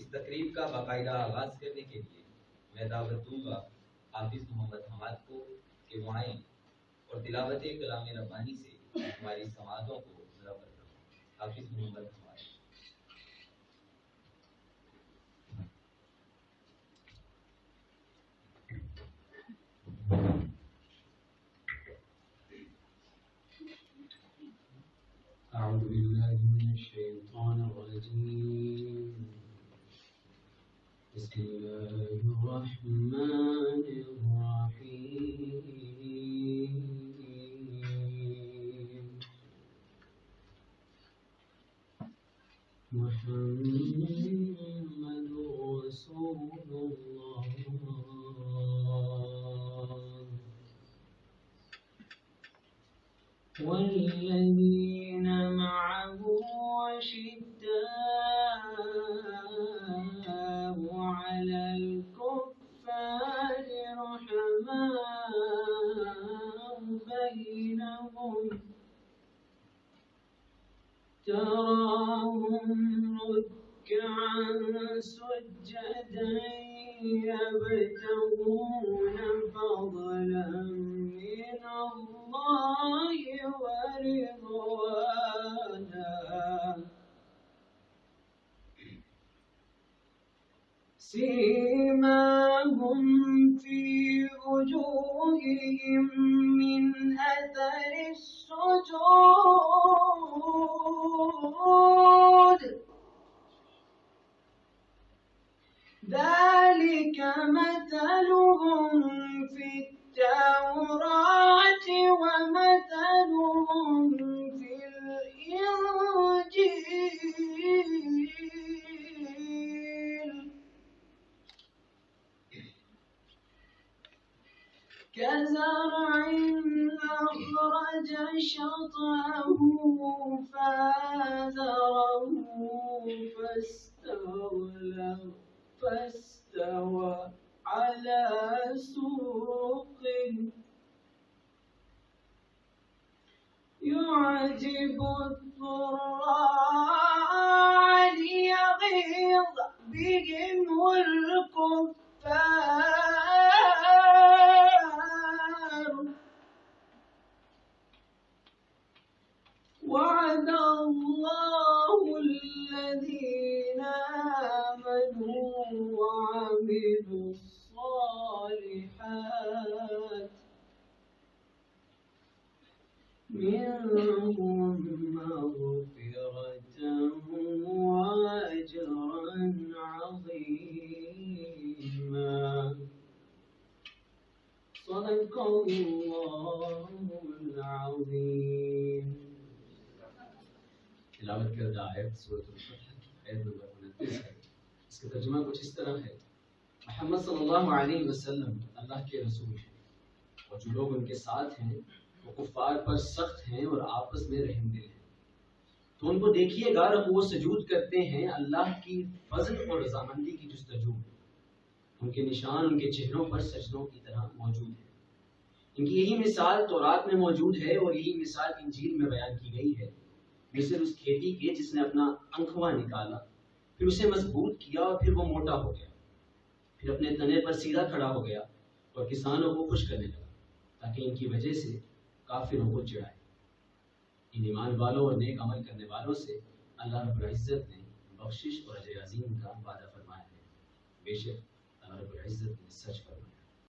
इस तकरीब का बाकायदा आगाज़ करने के लिए मैं दावत दूंगा हाफिज़ मोहम्मद हमाद को कि वो आएँ और तिलावत कलाम रब्बानी से हमारी समातों को मुनव्वर करें। हाफिज़ मोहम्मद हमाद। أعوذ بالله من الشيطان الرجيم بسم الله الرحمن الرحيم محمد رسول الله والذين معه أشداء على الكفار رحماء بينهم تراهم ركعا سجدا يبتغون فضلا من الله ورضوانا سيماهم في وجوههم من أثر السجود ذلك مثلهم في التوراة ومثلهم في الإنجيل كزرع أخرج شطأه فآزره فاستوى على سوق يعجب الضراع ليغيظ بهم الكفار وعد الله الذين آمنوا وعملوا الصالحات منهم مغفرة وأجرا عظيما صدق الله العظيم। तिलावत करदा आयत सूरह आयत नंबर 29 है। इसका तर्जुमा कुछ इस तरह है, मोहम्मद सल्लल्लाहु अलैहि वसल्लम अल्लाह के रसूल हैं और जो लोग उनके साथ हैं वो कुफ्फार पर सख्त हैं और आपस में रहमदिल हैं। तो उनको देखिएगा वो सजूद करते हैं अल्लाह की फजल और रज़ामंदी की जुस्तजू में। उनके निशान उनके चेहरों पर सजदों की तरह मौजूद है। इनकी यही मिसाल तौरात में मौजूद है और यही मिसाल इंजील में बयान की गई है। मिस्र उस खेती के जिसने अपना अंखवा निकाला, फिर उसे मजबूत किया और फिर वो मोटा हो गया, फिर अपने तने पर सीधा खड़ा हो गया और किसानों को खुश करने लगा ताकि इनकी वजह से काफिरों को चिढ़ाए। इन ईमान वालों और नेक अमल करने वालों से अल्लाह रब्बुल इज्जत ने बख्शिश और अजर अजीम का वादा फरमाया है। बेशक अल्लाह रब्बुल इज्जत ने सच फरमाया।